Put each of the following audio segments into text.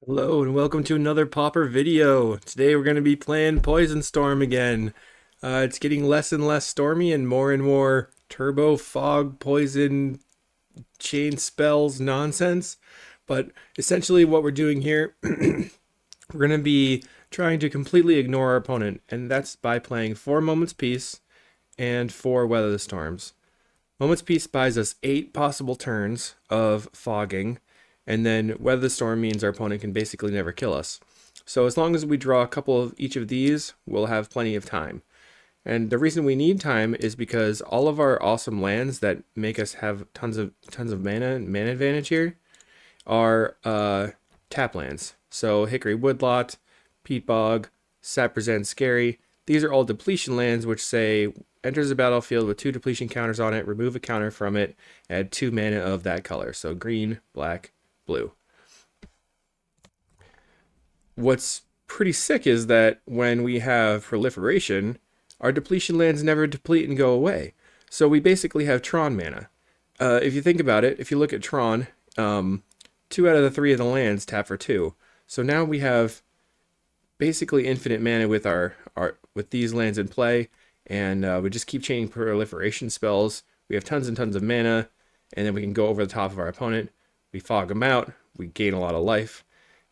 Hello and welcome to another Pauper video. Today we're going to be playing Poison Storm again. It's getting less and less stormy and more turbo fog poison chain spells nonsense. But essentially what we're doing here, we're going to be trying to completely ignore our opponent, and that's by playing 4 Moments Peace and 4 Weather the Storms. Moments Peace buys us 8 possible turns of fogging, and then Weather the Storm means our opponent can basically never kill us. So as long as we draw a couple of each of these, we'll have plenty of time. And the reason we need time is because all of our awesome lands that make us have tons of mana advantage here are tap lands. So Hickory Woodlot, Peat Bog, Saprozan Scary. These are all depletion lands which say enters the battlefield with 2 depletion counters on it, remove a counter from it, add 2 mana of that color. So green, black, blue. What's pretty sick is that when we have proliferation, our depletion lands never deplete and go away. So we basically have Tron mana. If you think about it, if you look at Tron, 2 out of the 3 of the lands tap for 2. So now we have basically infinite mana with with these lands in play, and we just keep chaining proliferation spells. We have tons and tons of mana, and then we can go over the top of our opponent. We fog them out, we gain a lot of life,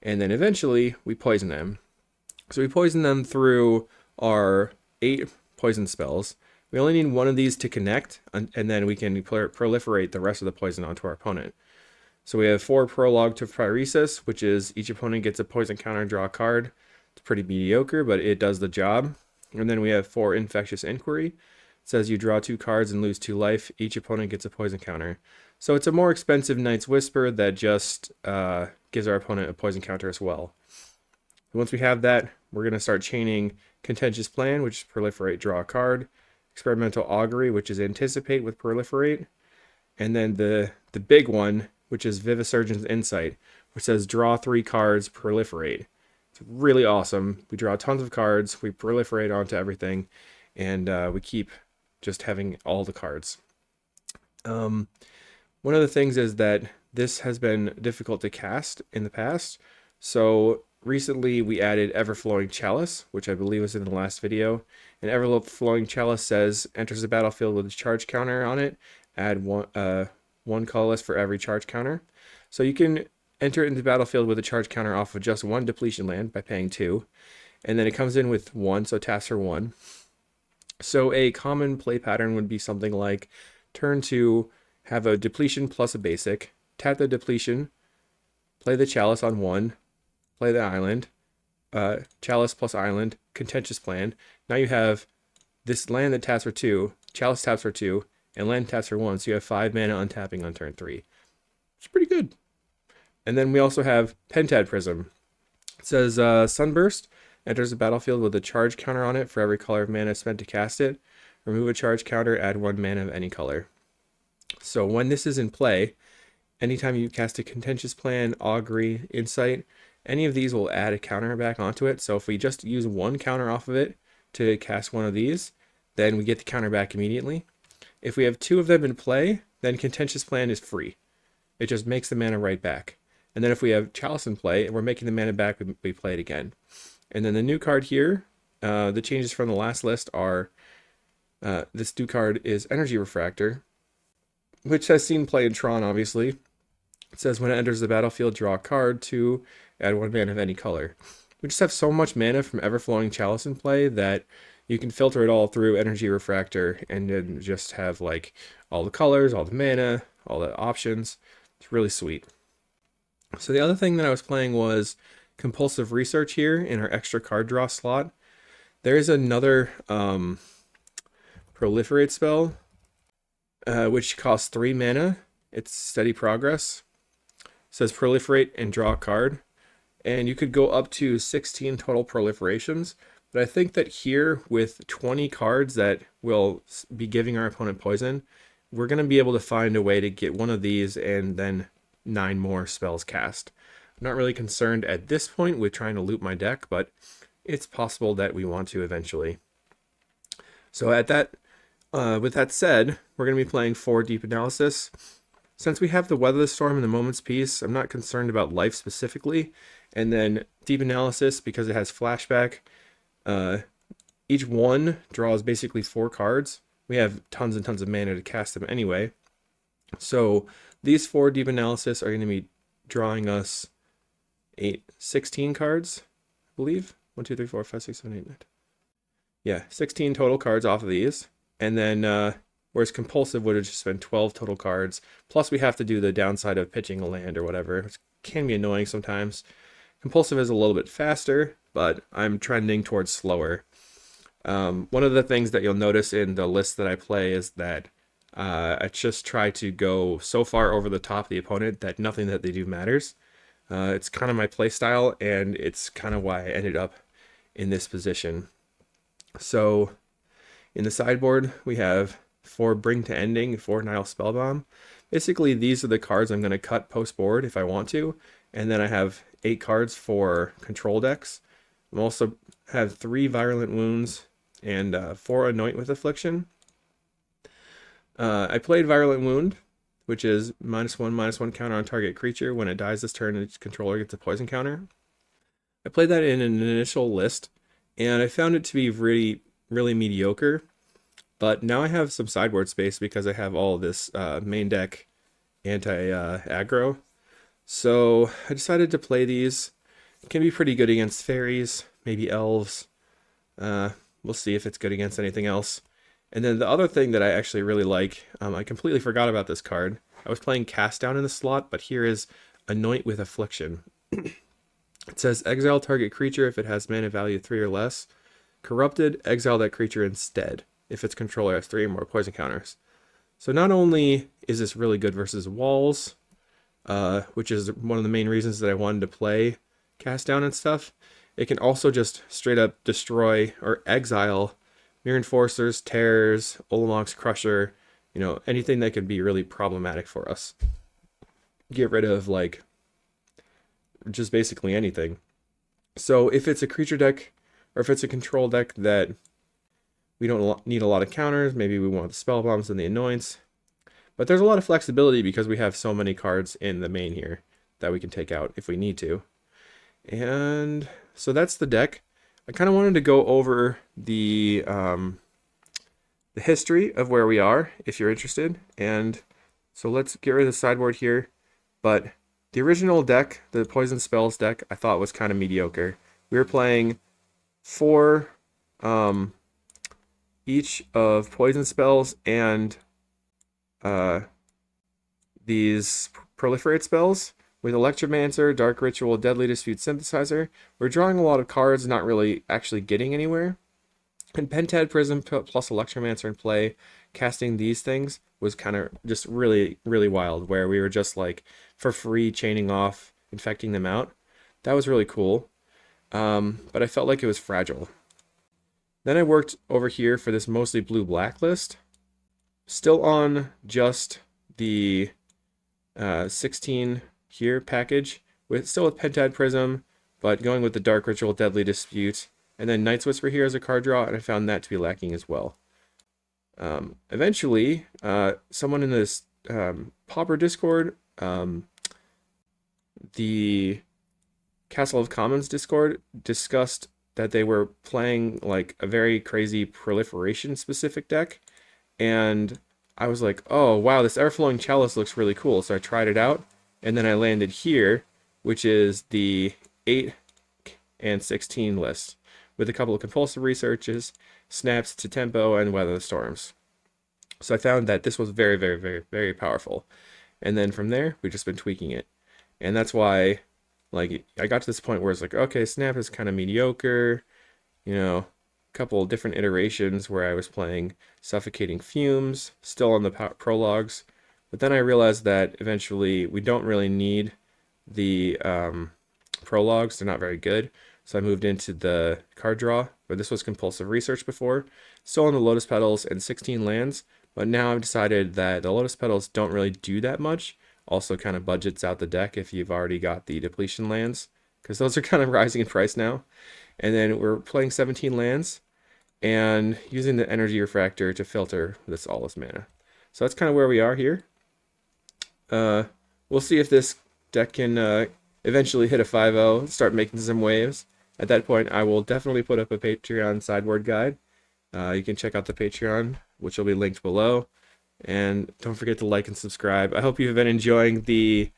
and then eventually we poison them. So we poison them through our 8 poison spells. We only need 1 of these to connect, and then we can proliferate the rest of the poison onto our opponent. So we have 4 Prologue to Pyresis, which is each opponent gets a poison counter and draw a card. It's pretty mediocre, but it does the job. And then we have 4 Infectious Inquiry. It says you draw 2 cards and lose 2 life. Each opponent gets a poison counter. So it's a more expensive Knight's Whisper that just gives our opponent a poison counter as well. Once we have that, we're going to start chaining Contentious Plan, which is Proliferate, draw a card. Experimental Augury, which is Anticipate with Proliferate. And then the big one, which is Vivisurgent's Insight, which says draw 3 cards, Proliferate. It's really awesome. We draw tons of cards, we proliferate onto everything, and we keep just having all the cards. One of the things is that this has been difficult to cast in the past. So recently we added Everflowing Chalice, which I believe was in the last video. And Everflowing Chalice says enters the battlefield with a charge counter on it. Add one colorless for every charge counter. So you can enter it into the battlefield with a charge counter off of just 1 depletion land by paying 2. And then it comes in with 1, so taps for 1. So a common play pattern would be something like turn 2, have a depletion plus a basic, tap the depletion, play the chalice on 1, play the island, chalice plus island, Contentious Plan. Now you have this land that taps for 2, chalice taps for 2, and land taps for 1, so you have 5 mana untapping on turn 3. It's pretty good. And then we also have Pentad Prism. It says Sunburst enters the battlefield with a charge counter on it for every color of mana spent to cast it. Remove a charge counter, add 1 mana of any color. So when this is in play, anytime you cast a Contentious Plan, Augury, Insight, any of these will add a counter back onto it. So if we just use 1 counter off of it to cast one of these, then we get the counter back immediately. If we have 2 of them in play, then Contentious Plan is free. It just makes the mana right back. And then if we have Chalice in play and we're making the mana back, we play it again. And then the new card here, the changes from the last list are, this new card is Energy Refractor, which has seen play in Tron, obviously. It says when it enters the battlefield, draw a card to add 1 mana of any color. We just have so much mana from Everflowing Chalice in play that you can filter it all through Energy Refractor and then just have like all the colors, all the mana, all the options. It's really sweet. So the other thing that I was playing was Compulsive Research here in our extra card draw slot. There is another Proliferate spell, which costs 3 mana. It's Steady Progress. It says Proliferate and draw a card. And you could go up to 16 total proliferations. But I think that here, with 20 cards that will be giving our opponent poison, we're going to be able to find a way to get one of these and then 9 more spells cast. I'm not really concerned at this point with trying to loop my deck, but it's possible that we want to eventually. So with that said, we're going to be playing 4 Deep Analysis. since we have the Weather the Storm and the Moment's Peace, I'm not concerned about life specifically. And then Deep Analysis, because it has flashback, each one draws basically 4 cards. We have tons and tons of mana to cast them anyway. So these 4 Deep Analysis are going to be drawing us 16 cards, I believe. 1, 2, 3, 4, 5, 6, 7, 8, 9. Yeah, 16 total cards off of these. And then, whereas Compulsive would have just been 12 total cards. Plus we have to do the downside of pitching a land or whatever, which can be annoying sometimes. Compulsive is a little bit faster, but I'm trending towards slower. One of the things that you'll notice in the list that I play is that I just try to go so far over the top of the opponent that nothing that they do matters. It's kind of my play style, and it's kind of why I ended up in this position. So in the sideboard, we have 4 Bring to Ending, 4 Nile Spellbomb. Basically, these are the cards I'm going to cut post-board if I want to. And then I have 8 cards for control decks. I also have 3 Virulent Wounds and 4 Anoint with Affliction. I played Virulent Wound, which is -1/-1 counter on target creature. When it dies this turn, its controller gets a poison counter. I played that in an initial list, and I found it to be really, really mediocre. But now I have some sideboard space because I have all this main deck anti-aggro. So I decided to play these. It can be pretty good against fairies, maybe elves. We'll see if it's good against anything else. And then the other thing that I actually really like, I completely forgot about this card. I was playing Cast Down in the slot, but here is Anoint with Affliction. It says exile target creature if it has mana value 3 or less. Corrupted, exile that creature instead if its controller has 3 or more poison counters. So not only is this really good versus walls, which is one of the main reasons that I wanted to play Cast Down and stuff, it can also just straight up destroy or exile Mirror Enforcers, Terrors, Olamog's Crusher, anything that could be really problematic for us. Get rid of, like, just basically anything. So if it's a creature deck, or if it's a control deck that we don't need a lot of counters, maybe we want the spell bombs and the annoyance. But there's a lot of flexibility because we have so many cards in the main here that we can take out if we need to. And so that's the deck. I kind of wanted to go over the history of where we are, if you're interested. And so let's get rid of the sideboard here. But the original deck, the Poison Spells deck, I thought was kind of mediocre. We were playing 4 each of Poison Spells and these Proliferate spells with Electromancer, Dark Ritual, Deadly Dispute, Synthesizer. We're drawing a lot of cards, not really actually getting anywhere. And Pentad Prism plus Electromancer in play, casting these things was kind of just really, really wild, where we were just like for free chaining off, infecting them out. That was really cool. But I felt like it was fragile. Then I worked over here for this mostly blue-black list. Still on just the 16 here package, still with Pentad Prism, but going with the Dark Ritual, Deadly Dispute, and then Night's Whisper here as a card draw, and I found that to be lacking as well. Eventually, someone in this Pauper Discord, the Castle of Commons Discord, discussed that they were playing like a very crazy proliferation specific deck, and I was like, oh wow, this Everflowing Chalice looks really cool, so I tried it out, and then I landed here, which is the 8 and 16 list, with a couple of compulsive researches, snaps to tempo, and weather the storms. So I found that this was very, very, very, very powerful. And then from there, we've just been tweaking it. And that's why, like, I got to this point where it's like, okay, snap is kind of mediocre, a couple different iterations where I was playing Suffocating Fumes, still on the prologues. But then I realized that eventually we don't really need the prologues, they're not very good. So I moved into the card draw, but this was Compulsive Research before. Still on the Lotus Petals and 16 lands, but now I've decided that the Lotus Petals don't really do that much. Also kind of budgets out the deck if you've already got the depletion lands, because those are kind of rising in price now. And then we're playing 17 lands and using the Energy Refractor to filter all this mana. So that's kind of where we are here. We'll see if this deck can eventually hit a 5-0, start making some waves. At that point, I will definitely put up a Patreon sideboard guide. You can check out the Patreon, which will be linked below. And don't forget to like and subscribe. I hope you've been enjoying the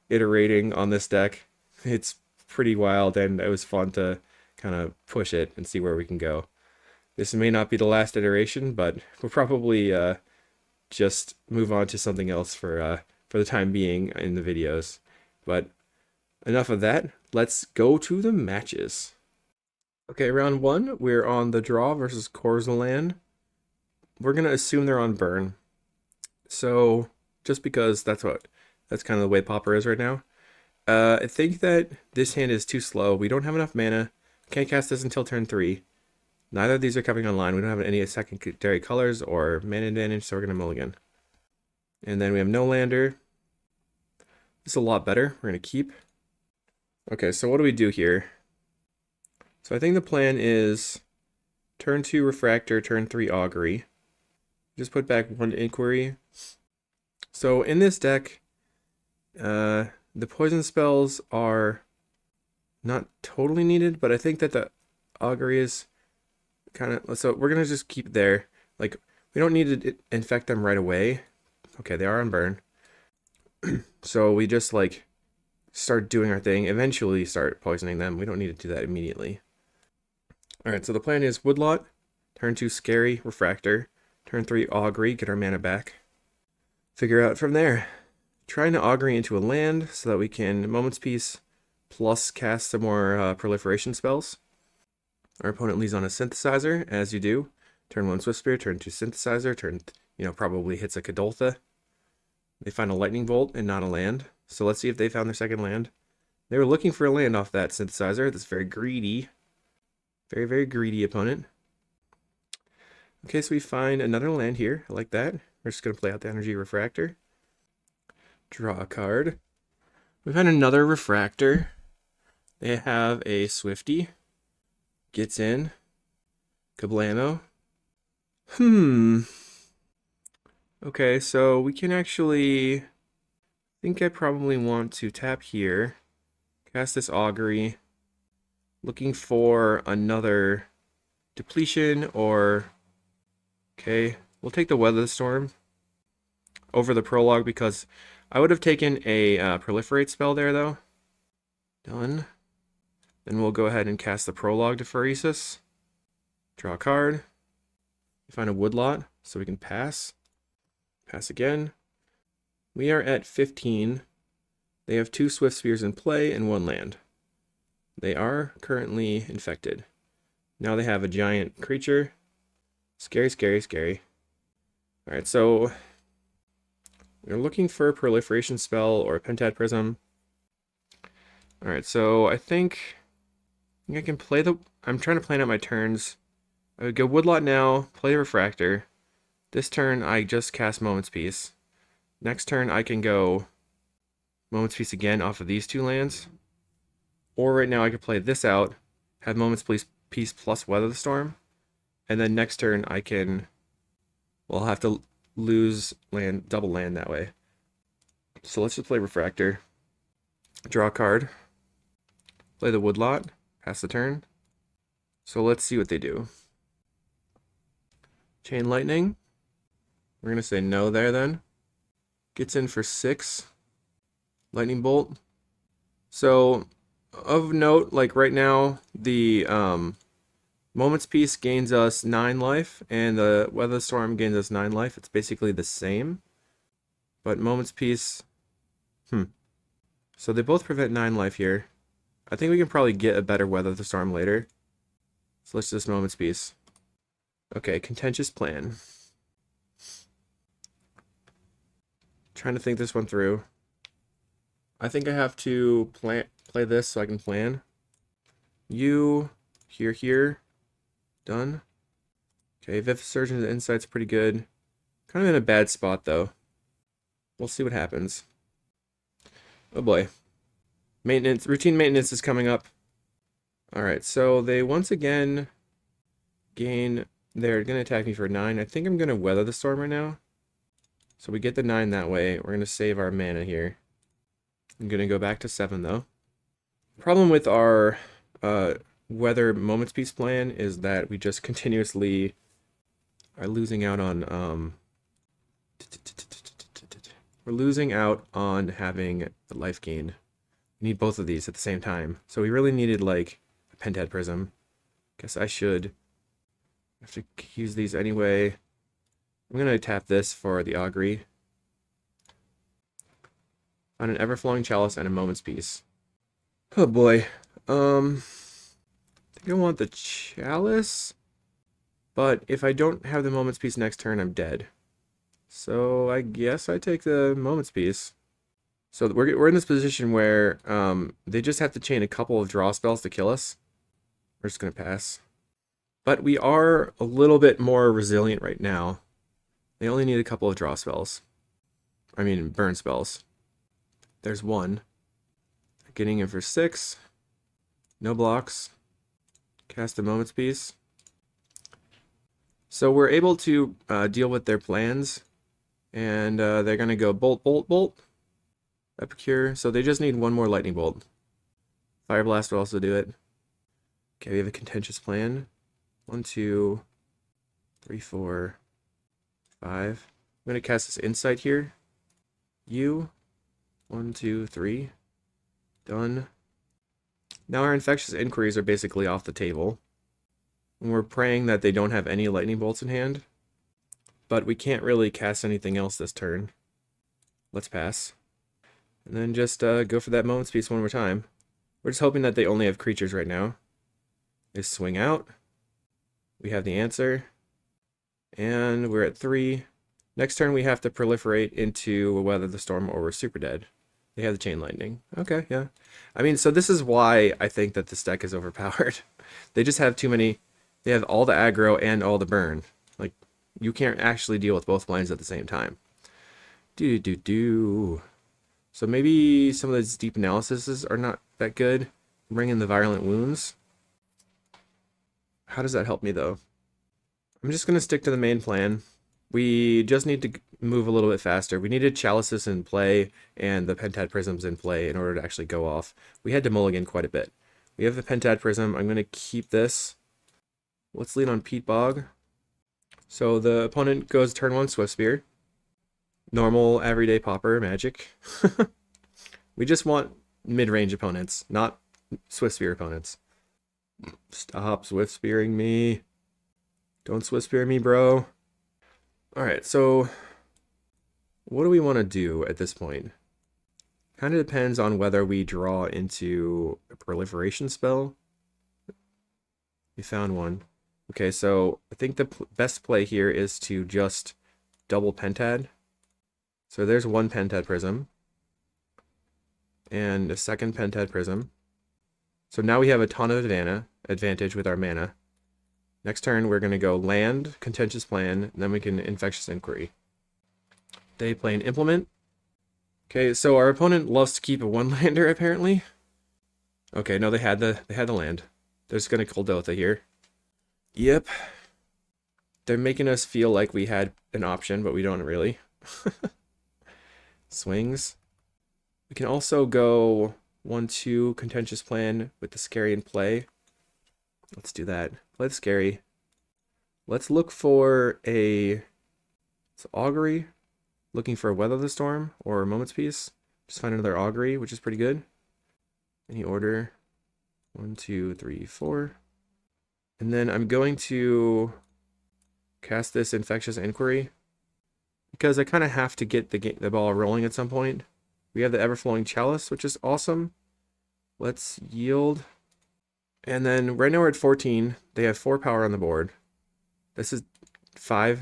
iterating on this deck. It's pretty wild, and it was fun to kind of push it and see where we can go. This may not be the last iteration, but we'll probably just move on to something else for the time being in the videos. But enough of that. Let's go to the matches. Okay, round one, we're on the draw versus Corzaland. We're gonna assume they're on burn. So just because that's kind of the way Pauper is right now. I think that this hand is too slow. We don't have enough mana. Can't cast this until turn 3. Neither of these are coming online. We don't have any secondary colors or mana advantage, so we're gonna mulligan. And then we have no lander. This is a lot better. We're gonna keep. Okay, so what do we do here? So I think the plan is turn 2 Refractor, turn 3 Augury. Just put back 1 Inquiry. So in this deck, the poison spells are not totally needed, but I think that the Augury is kind of... So we're going to just keep there. Like, we don't need to infect them right away. Okay, they are on burn. So we just, like, start doing our thing, eventually start poisoning them. We don't need to do that immediately. Alright, so the plan is Woodlot, turn 2 Scary, Refractor, turn 3 Augury, get our mana back. Figure out from there. Trying to Augury into a land so that we can Moment's Peace plus cast some more proliferation spells. Our opponent leads on a Synthesizer, as you do. Turn 1 Swift Spear, turn 2 Synthesizer, turn, probably hits a Kadoltha. They find a Lightning Bolt and not a land. So let's see if they found their second land. They were looking for a land off that Synthesizer. That's very greedy. Very, very greedy opponent. Okay, so we find another land here. I like that. We're just going to play out the Energy Refractor. Draw a card. We find another Refractor. They have a Swifty. Gets in. Kablamo. Okay, so we can actually... I think I probably want to tap here. Cast this Augury. Looking for another depletion or... Okay, we'll take the Weather Storm over the Prologue because I would have taken a Proliferate spell there though. Done. Then we'll go ahead and cast the Prologue to Pheresis. Draw a card. Find a Woodlot so we can pass. Pass again. We are at 15. They have 2 Swift Spears in play and 1 land. They are currently infected. Now they have a giant creature. Scary, scary, scary. Alright, so we're looking for a proliferation spell or a Pentad Prism. Alright, so I think I can play the... I'm trying to plan out my turns. I would go Woodlot now, play the Refractor. This turn I just cast Moment's Peace. Next turn I can go Moment's Peace again off of these 2 lands. Or right now I could play this out, have Moment's Peace plus Weather the Storm. And then next turn I can... Well, I'll have to lose land, double land that way. So let's just play Refractor. Draw a card. Play the Woodlot. Pass the turn. So let's see what they do. Chain Lightning. We're going to say no there then. Gets in for 6. Lightning Bolt. So, of note, like right now, the Moment's Peace gains us 9 life, and the Weather Storm gains us 9 life. It's basically the same. But Moment's Peace... So they both prevent 9 life here. I think we can probably get a better Weather the Storm later. So let's just Moment's Peace. Okay, contentious plan. Trying to think this one through. I think I have to play this so I can plan. You, here. Done. Okay, Vivisurgence Insight's pretty good. Kind of in a bad spot, though. We'll see what happens. Oh boy. Routine maintenance is coming up. Alright, so they once again gain... They're going to attack me for 9. I think I'm going to Weather the Storm right now. So we get the 9 that way. We're going to save our mana here. I'm going to go back to 7 though. Problem with our Weather Moments Peace plan is that we just continuously are losing out on we're losing out on having the life gain. We need both of these at the same time. So we really needed like a Pentad Prism. Guess I should have to use these anyway. I'm gonna tap this for the Augury. On an Everflowing Chalice and a Moment's Peace. Oh boy. I think I want the Chalice, but if I don't have the Moment's Peace next turn, I'm dead. So I guess I take the Moment's Peace. So we're in this position where they just have to chain a couple of draw spells to kill us. We're just gonna pass. But we are a little bit more resilient right now. They only need a couple of draw spells. I mean, burn spells. There's one. Getting in for 6. No blocks. Cast a Moment's Peace. So we're able to deal with their plans. And they're going to go Bolt, Bolt, Bolt. Epicure. So they just need one more Lightning Bolt. Fire Blast will also do it. Okay, we have a contentious plan. 1, 2, 3, 4, 5. I'm going to cast this Insight here. 1, 2, 3. Done. Now our Infectious Inquiries are basically off the table. And we're praying that they don't have any Lightning Bolts in hand. But we can't really cast anything else this turn. Let's pass. And then just go for that Moment's Peace one more time. We're just hoping that they only have creatures right now. They swing out. We have the answer. And we're at 3. Next turn we have to proliferate into Weather the Storm or we're super dead. They have the Chain Lightning. Okay, yeah. I mean, so this is why I think that this deck is overpowered. They just have too many... They have all the aggro and all the burn. Like, you can't actually deal with both lines at the same time. So maybe some of those deep analyses are not that good. Bring in the Virulent Wounds. How does that help me, though? I'm just going to stick to the main plan. We just need to move a little bit faster. We needed Chalices in play and the Pentad Prisms in play in order to actually go off. We had to mulligan quite a bit. We have the Pentad Prism. I'm going to keep this. Let's lead on Peat Bog. So the opponent goes turn 1 Swift Spear. Normal, everyday Pauper magic. We just want mid-range opponents, not Swift Spear opponents. Stop Swift Spearing me. Don't Swift Spear me, bro. Alright, so what do we want to do at this point? Kind of depends on whether we draw into a proliferation spell. We found one. Okay, so I think the best play here is to just double Pentad. So there's one Pentad Prism. And a second Pentad Prism. So now we have a ton of advantage with our mana. Next turn, we're going to go land, Contentious Plan, and then we can Infectious Inquiry. They play an Implement. Okay, so our opponent loves to keep a one-lander, apparently. Okay, no, they had the land. They're just going to Kuldotha here. Yep. They're making us feel like we had an option, but we don't really. Swings. We can also go 1-2 Contentious Plan with the Scary in play. Let's do that. Play the Scary. Let's look for a Augury. Looking for a Weather the Storm or a Moment's Peace. Just find another Augury, which is pretty good. Any order. 1, 2, 3, 4. And then I'm going to cast this Infectious Inquiry because I kind of have to get the ball rolling at some point. We have the Everflowing Chalice, which is awesome. Let's yield. And then right now we're at 14. They have 4 power on the board. This is 5.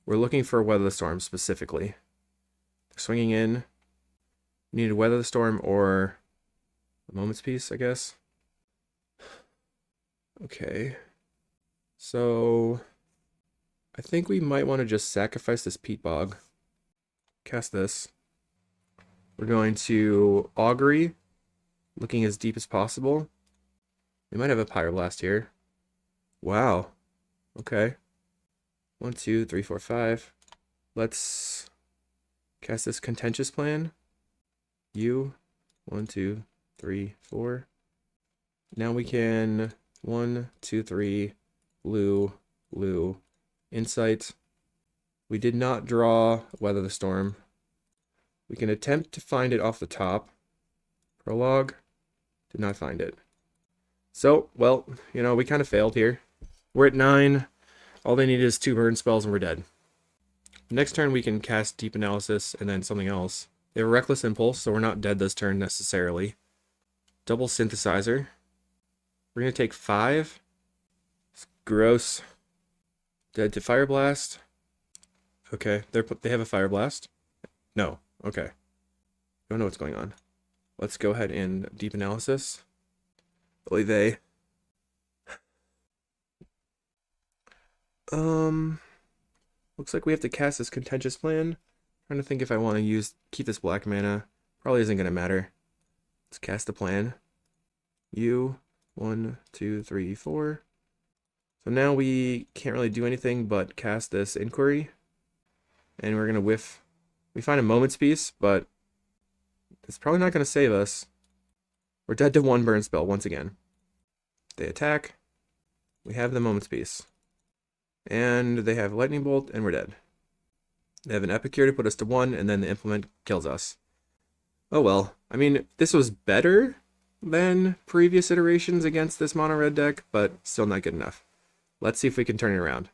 We're looking for Weather the Storm specifically. They're swinging in. We need to Weather the Storm or a Moment's Peace, I guess. Okay. So I think we might want to just sacrifice this Peat Bog. Cast this. We're going to Augury, looking as deep as possible. We might have a Pyroblast here. Wow. Okay. 1, 2, 3, 4, 5. Let's cast this Contentious Plan. You, 1, 2, 3, 4. Now we can 1, 2, 3, blue, blue, Insight. We did not draw Weather the Storm. We can attempt to find it off the top. Prologue, did not find it. So, well, you know, we kind of failed here. We're at 9. All they need is 2 burn spells and we're dead. Next turn we can cast Deep Analysis and then something else. They have Reckless Impulse, so we're not dead this turn necessarily. Double Synthesizer. We're going to take 5. It's gross. Dead to Fire Blast. Okay, they have a Fire Blast. No, okay. Don't know what's going on. Let's go ahead and Deep Analysis. Oy vey. Looks like we have to cast this Contentious Plan. Trying to think if I want to keep this black mana. Probably isn't going to matter. Let's cast the plan. You, 1, 2, 3, 4. So now we can't really do anything but cast this Inquiry. And we're going to whiff. We find a Moment's Peace, but it's probably not going to save us. We're dead to 1 burn spell once again. They attack. We have the Moment's Peace. And they have Lightning Bolt, and we're dead. They have an Epicure to put us to 1, and then the Implement kills us. Oh well. I mean, this was better than previous iterations against this mono-red deck, but still not good enough. Let's see if we can turn it around.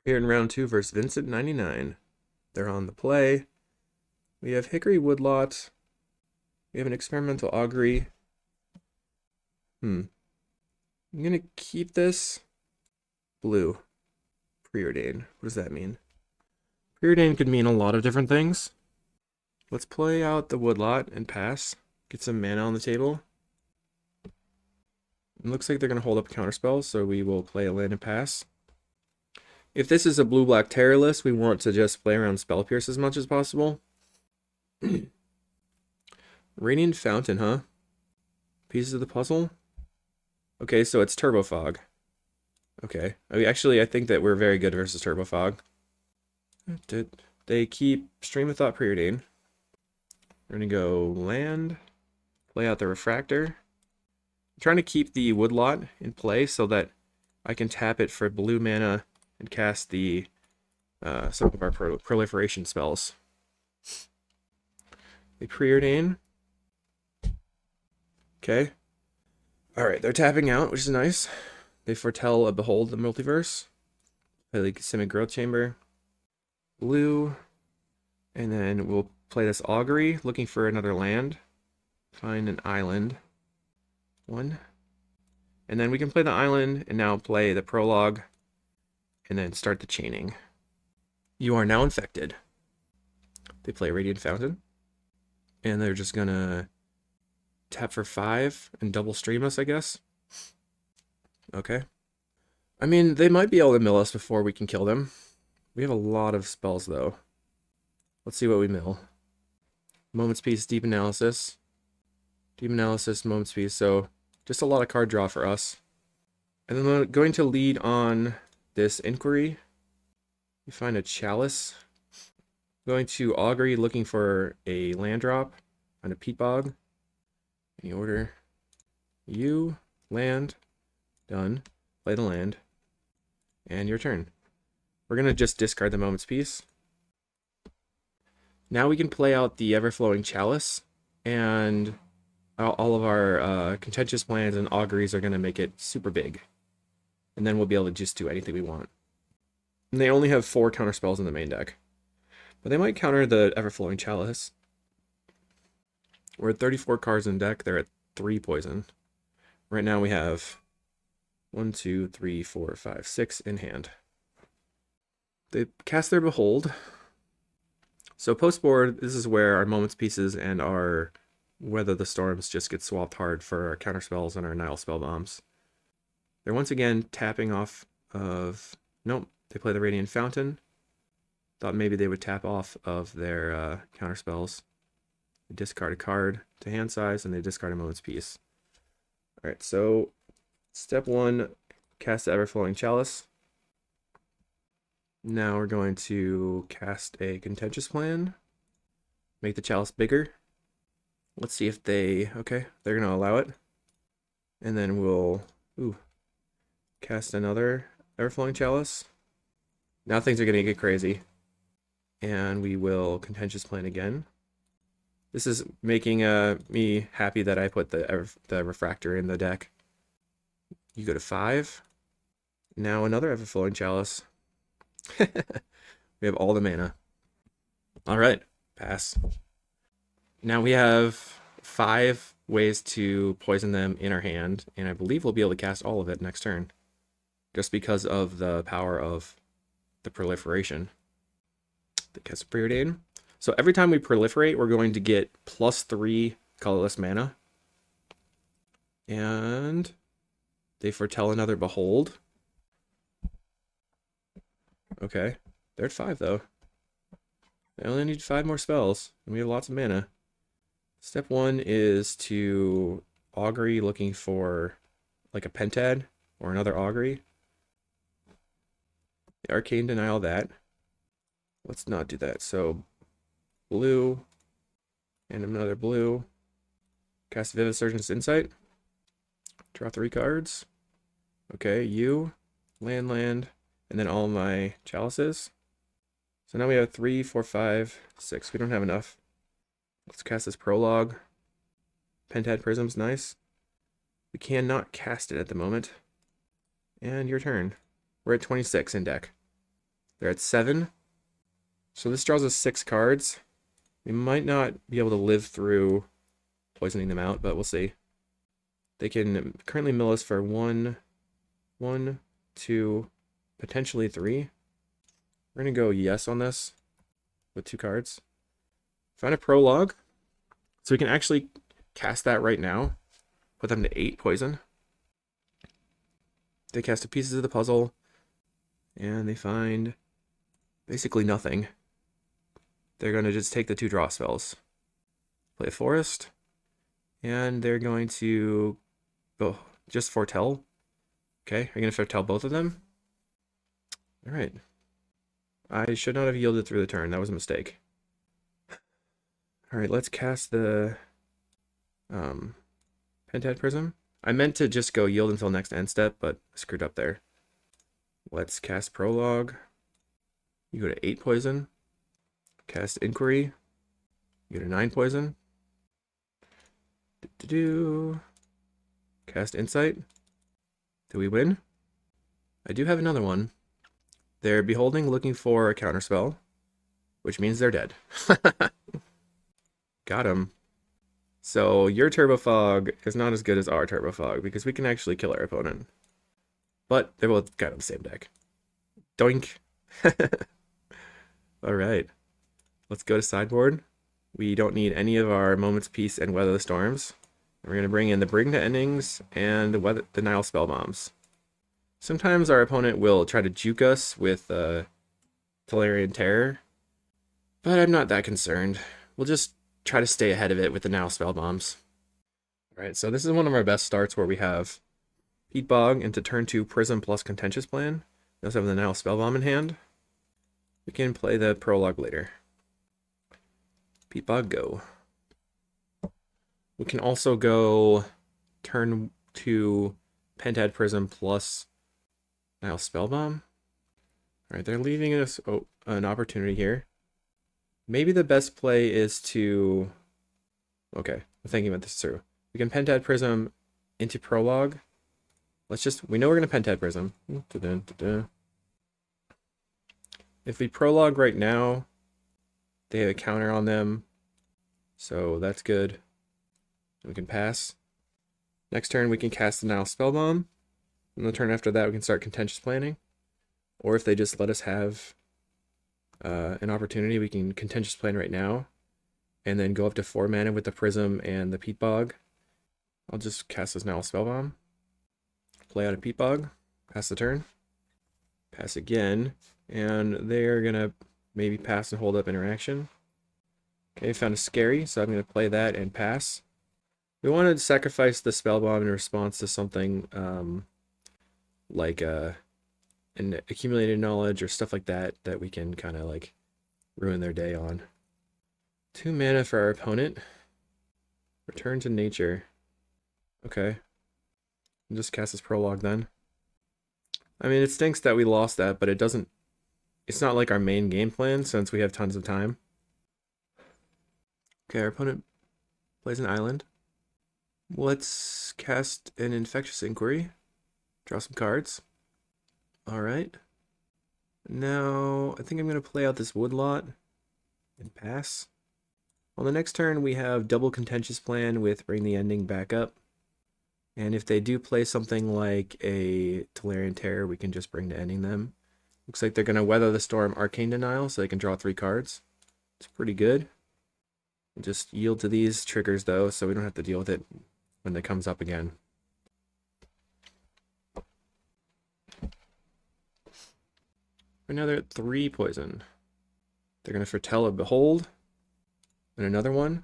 Here in round 2 versus Vincent 99. They're on the play. We have Hickory Woodlot. We have an Experimental Augury. I'm going to keep this. Blue. Preordain. What does that mean? Preordain could mean a lot of different things. Let's play out the Woodlot and pass. Get some mana on the table. It looks like they're going to hold up counterspells, so we will play a land and pass. If this is a blue-black terror list, we want to just play around Spell Pierce as much as possible. Radiant Fountain, huh? Pieces of the puzzle? Okay, so it's Turbo Fog. Okay. I think that we're very good versus Turbo Fog. They keep Stream of Thought Preordain. We're going to go land, play out the Refractor. I'm trying to keep the Woodlot in play so that I can tap it for blue mana and cast the some of our proliferation spells. They Preordain. Okay. Alright, they're tapping out, which is nice. They foretell a Behold the Multiverse. Play the Simic Growth Chamber. Blue. And then we'll play this Augury, looking for another land. Find an island. 1. And then we can play the island and now play the Prologue. And then start the chaining. You are now infected. They play Radiant Fountain. And they're just gonna tap for 5 and double stream us, I guess. Okay. I mean, they might be able to mill us before we can kill them. We have a lot of spells, though. Let's see what we mill. Moment's Peace, Deep Analysis. Deep Analysis, Moment's Peace. So, just a lot of card draw for us. And then we're going to lead on this Inquiry. We find a Chalice. Going to Augury, looking for a land drop. Find a Peat Bog. Any order. You, land. Done. Play the land. And your turn. We're going to just discard the Moment's Peace. Now we can play out the Everflowing Chalice. And all of our Contentious Plans and Auguries are going to make it super big. And then we'll be able to just do anything we want. And they only have 4 counterspells in the main deck. But they might counter the Everflowing Chalice. We're at 34 cards in deck. They're at 3 poison. Right now we have 1, 2, 3, 4, 5, 6 in hand. They cast their Behold. So post-board, this is where our Moment's Pieces and our Weather the Storms just get swapped hard for our counterspells and our Nile Spellbombs. They're once again tapping off of... Nope, they play the Radiant Fountain. Thought maybe they would tap off of their counterspells. They discard a card to hand size, and they discard a Moment's Peace. Alright, so step 1, cast the Everflowing Chalice. Now we're going to cast a Contentious Plan. Make the chalice bigger. Let's see if they... Okay, they're going to allow it. And then we'll... cast another Everflowing Chalice. Now things are going to get crazy. And we will Contentious Plan again. This is making me happy that I put the Refractor in the deck. You go to 5. Now another Everflowing Chalice. We have all the mana. Alright, pass. Now we have 5 ways to poison them in our hand, and I believe we'll be able to cast all of it next turn. Just because of the power of the proliferation. The cast Preordain. So every time we proliferate, we're going to get +3 colorless mana. And they foretell another Behold. Okay, they're at 5 though. They only need 5 more spells, and we have lots of mana. Step 1 is to Augury, looking for like a Pentad or another Augury. The Arcane Denial that. Let's not do that. So blue and another blue. Cast Vivisurgent's Insight. Draw 3 cards. Okay, you, land, and then all my chalices. So now we have 3, 4, 5, 6. We don't have enough. Let's cast this Prologue. Pentad Prism's nice. We cannot cast it at the moment. And your turn. We're at 26 in deck. They're at 7. So this draws us 6 cards. We might not be able to live through poisoning them out, but we'll see. They can currently mill us for 1, 2, potentially 3. We're going to go yes on this with 2 cards. Find a Prologue. So we can actually cast that right now. Put them to 8 poison. They cast the pieces of the puzzle. And they find basically nothing. They're going to just take the 2 draw spells. Play a Forest. And they're going to just foretell. Okay, are you going to foretell both of them? Alright. I should not have yielded through the turn. That was a mistake. Alright, let's cast the Pentad Prism. I meant to just go yield until next end step, but I screwed up there. Let's cast Prologue. You go to 8 poison. Cast Inquiry. You go to 9 poison. Cast Insight. Do we win? I do have another one. They're Beholding, looking for a counterspell, which means they're dead. Got him. So your Turbo Fog is not as good as our Turbo Fog because we can actually kill our opponent. But they're both kind of the same deck. Doink. Alright. Let's go to sideboard. We don't need any of our Moment's Peace and Weather the Storms. And we're going to bring in the Bring to Endings and the Denial Spellbombs. Sometimes our opponent will try to juke us with Tolarian Terror, but I'm not that concerned. We'll just try to stay ahead of it with the Denial Spellbombs. Alright, so this is one of our best starts where we have Peat Bog into turn 2 Prism plus Contentious Plan. We also have the Denial Spellbomb in hand. We can play the Prologue later. Peat Bog, go. We can also go turn 2 Pentad Prism plus Denial Spellbomb. Alright, they're leaving us an opportunity here. Maybe the best play is to... Okay, I'm thinking about this through. We can Pentad Prism into Prologue. Let's just... We know we're going to Pentad Prism. If we Prologue right now, they have a counter on them. So that's good. We can pass. Next turn, we can cast the Denial Spellbomb. And the turn after that, we can start Contentious Planning. Or if they just let us have an opportunity, we can Contentious Plan right now. And then go up to 4 mana with the Prism and the Peat Bog. I'll just cast this Denial Spellbomb. Play out a Peat Bog. Pass the turn. Pass again. And they're going to maybe pass and hold up interaction. Okay, found a Scary, so I'm going to play that and pass. We wanted to sacrifice the Spellbomb in response to something like an and accumulated knowledge or stuff like that that we can kind of like ruin their day on. 2 mana for our opponent. Return to nature. Okay. I'll just cast this prologue then. I mean, it stinks that we lost that, but it doesn't... It's not like our main game plan since we have tons of time. Okay, our opponent plays an island. Let's cast an Infectious Inquiry. Draw some cards. Alright. Now, I think I'm going to play out this woodlot and pass. On the next turn, we have double Contentious Plan with Bring the Ending back up. And if they do play something like a Tolarian Terror, we can just bring the ending them. Looks like they're going to Weather the Storm Arcane Denial, so they can draw 3 cards. It's pretty good. We'll just yield to these triggers, though, so we don't have to deal with it when it comes up again. Right now they're at 3 poison. They're going to foretell a Behold, and another one.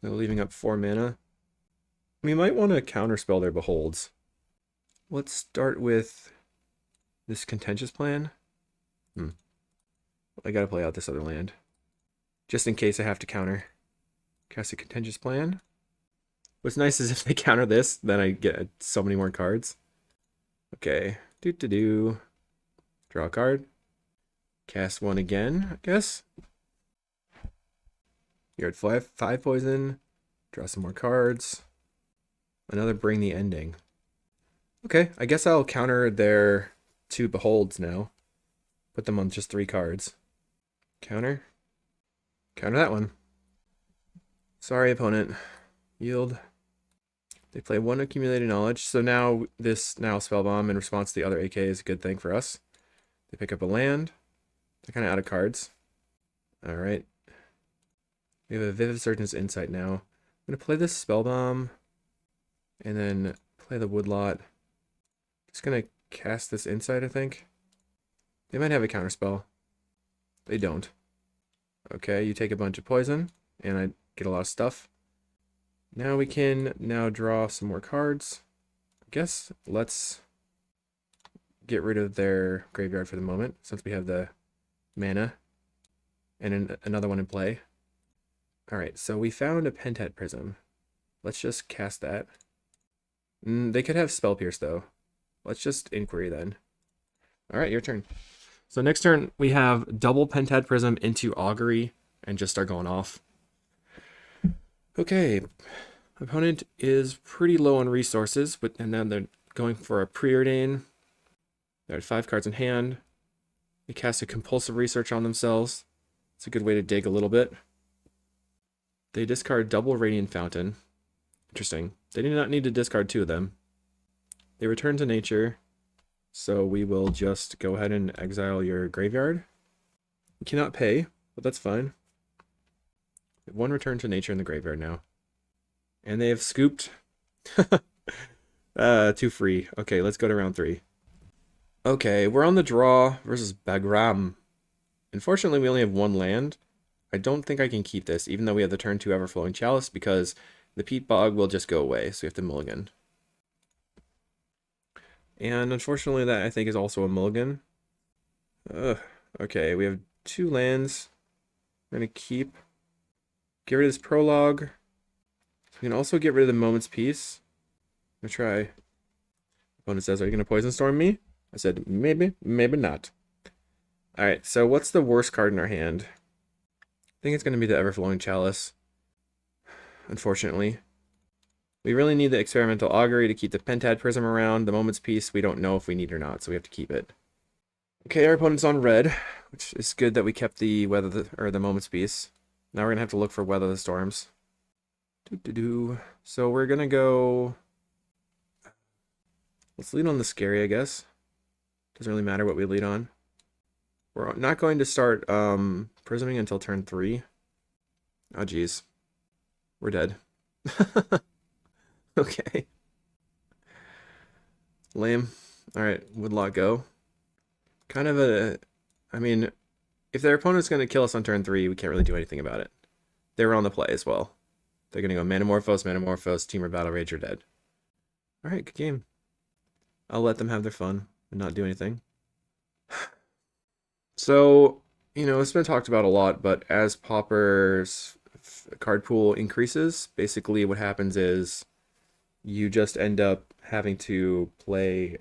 They're leaving up 4 mana. We might want to counterspell their Beholds. Let's start with this Contentious Plan. I gotta play out this other land. Just in case I have to counter. Cast a Contentious Plan. What's nice is if they counter this, then I get so many more cards. Okay. Draw a card. Cast one again, I guess. You're at 5 poison. Draw some more cards. Another Bring the Ending. Okay, I guess I'll counter their 2 Beholds now. Put them on just 3 cards. Counter. Counter that one. Sorry, opponent. Yield. They play 1 accumulated knowledge. So now this Spellbomb in response to the other AK is a good thing for us. They pick up a land. They're kind of out of cards. Alright. We have a Vivid Surgeon's Insight now. I'm going to play this Spellbomb. And then play the Woodlot. Just going to cast this Insight, I think. They might have a counterspell. They don't. Okay, you take a bunch of poison. And I get a lot of stuff. Now we can draw some more cards. I guess let's get rid of their graveyard for the moment, since we have the mana. And another one in play. Alright, so we found a Pentat Prism. Let's just cast that. They could have Spell Pierce, though. Let's just Inquiry, then. Alright, your turn. So next turn, we have double Pentad Prism into Augury, and just start going off. Okay. Opponent is pretty low on resources, and then they're going for a Preordain. They're at 5 cards in hand. They cast a Compulsive Research on themselves. It's a good way to dig a little bit. They discard double Radiant Fountain. Interesting. They do not need to discard 2 of them. They return to nature, so we will just go ahead and exile your graveyard. You cannot pay, but that's fine. 1 return to nature in the graveyard now. And they have scooped 2 free. Okay, let's go to round 3. Okay, we're on the draw versus Bagram. Unfortunately, we only have 1 land. I don't think I can keep this, even though we have the turn 2 Everflowing Chalice, because the Peat Bog will just go away, so we have to mulligan. And unfortunately, that I think is also a mulligan. Okay, we have 2 lands. We're going to get rid of this Prologue. We can also get rid of the Moment's Peace. I'm going to try. Opponent says, are you going to Poison Storm me? I said, maybe, maybe not. Alright, so what's the worst card in our hand? I think it's going to be the Everflowing Chalice. Unfortunately. We really need the Experimental Augury to keep the Pentad Prism around. The Moment's Peace, we don't know if we need or not, so we have to keep it. Okay, our opponent's on red, which is good that we kept the the Moment's Peace. Now we're going to have to look for Weather the Storms. So we're going to go... Let's lead on the Scary, I guess. Doesn't really matter what we lead on. We're not going to start prisming until turn 3. Oh, geez. We're dead. Okay. Lame. Alright, Woodlot go. Kind of a... I mean, if their opponent's going to kill us on turn 3, we can't really do anything about it. They were on the play as well. They're going to go Manamorphose, Temur Battle Rage, are dead. Alright, good game. I'll let them have their fun. and not do anything. So, it's been talked about a lot, but as Pauper's card pool increases, basically what happens is you just end up having to play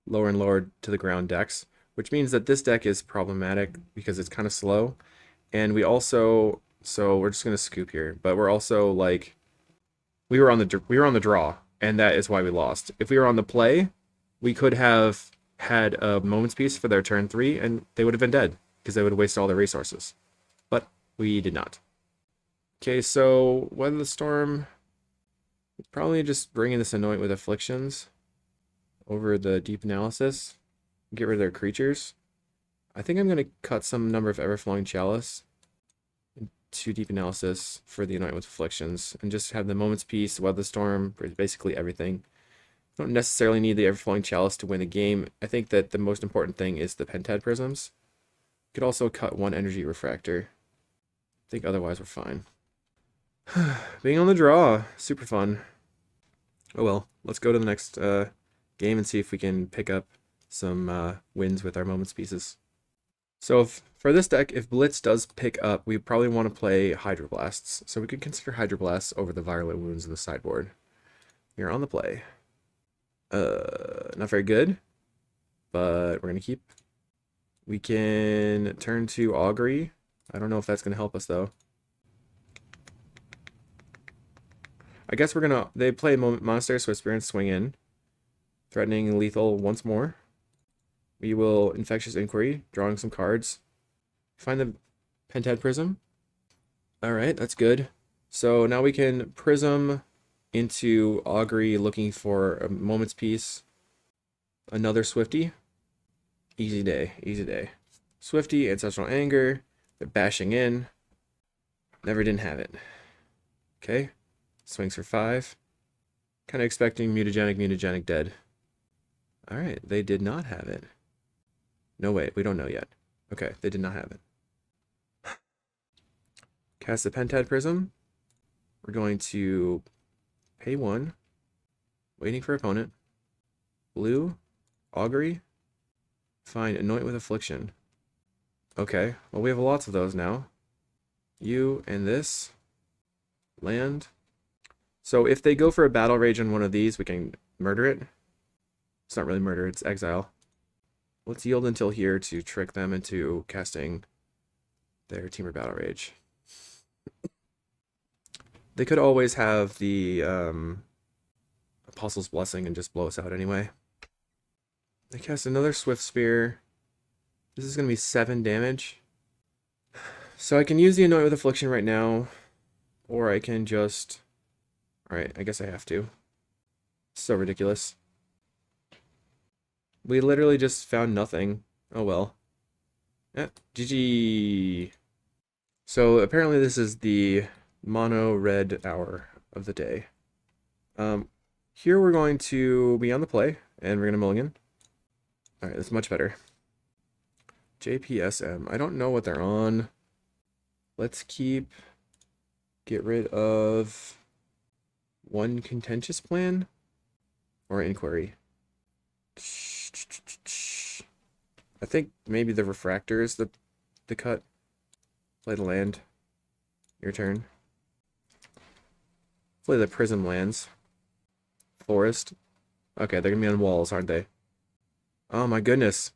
lower and lower to the ground decks, which means that this deck is problematic because it's kind of slow. And so we're just gonna scoop here, but we're also like, we were on the draw, and that is why we lost. If we were on the play, we could have had a Moment's Peace for their turn 3, and they would have been dead because they would have wasted all their resources. But we did not. Okay, so Weather the Storm, probably just bringing this Anoint with Afflictions over the Deep Analysis, get rid of their creatures. I think I'm going to cut some number of Everflowing Chalice to Deep Analysis for the Anoint with Afflictions, and just have the Moment's Peace, Weather the Storm, basically everything. Don't necessarily need the Everflowing Chalice to win the game. I think that the most important thing is the Pentad Prisms. You could also cut one Energy Refractor. I think otherwise we're fine. Being on the draw, super fun. Oh well, let's go to the next game and see if we can pick up some wins with our Moments Pieces. So for this deck, if Blitz does pick up, we probably want to play Hydroblasts. So we could consider Hydroblasts over the Violet Wounds in the sideboard. We're on the play. Not very good, but we're gonna keep. We can turn to Augury. I don't know if that's gonna help us though. I guess they play Monastery Swiftspear and swing in, threatening lethal once more. We will Infectious Inquiry, drawing some cards. Find the Pentad Prism. Alright, that's good. So now we can Prism into Augury, looking for a Moment's Peace. Another Swifty. Easy day, easy day. Swifty, Ancestral Anger. They're bashing in. Never didn't have it. Okay. Swings for 5. Kind of expecting mutagenic, dead. Alright, they did not have it. No, wait, we don't know yet. Okay, they did not have it. Cast the Pentad Prism. We're going to pay 1. Waiting for opponent. Blue. Augury. Find Anoint with Affliction. Okay, well we have lots of those now. You and this. Land. So if they go for a Battle Rage on one of these, we can murder it. It's not really murder, it's exile. Let's yield until here to trick them into casting their Temur Battle Rage. They could always have the Apostle's Blessing and just blow us out anyway. They cast another Swift Spear. This is going to be 7 damage. So I can use the Anoint with Affliction right now, or I can just... Alright, I guess I have to. So ridiculous. We literally just found nothing. Oh well. GG. So apparently this is the mono red hour of the day. Here we're going to be on the play, and we're going to mulligan. Alright, that's much better. JPSM. I don't know what they're on. Let's get rid of one Contentious Plan or Inquiry. I think maybe the Refractor is the cut. Play the land. Your turn. Play the Prism lands. Forest. Okay, they're gonna be on walls, aren't they? Oh my goodness.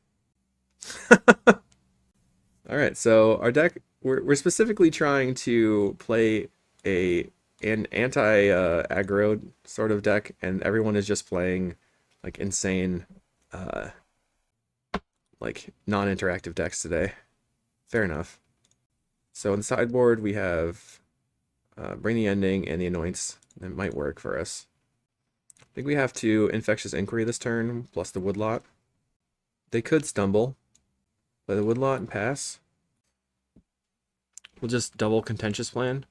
Alright, so our deck, we're specifically trying to play an anti-aggro sort of deck, and everyone is just playing like insane like non-interactive decks today. Fair enough. So on the sideboard we have Bring the Ending and the Anoints. That might work for us. I think we have to Infectious Inquiry this turn, plus the Woodlot. They could stumble. Play the Woodlot and pass. We'll just double Contentious Plan.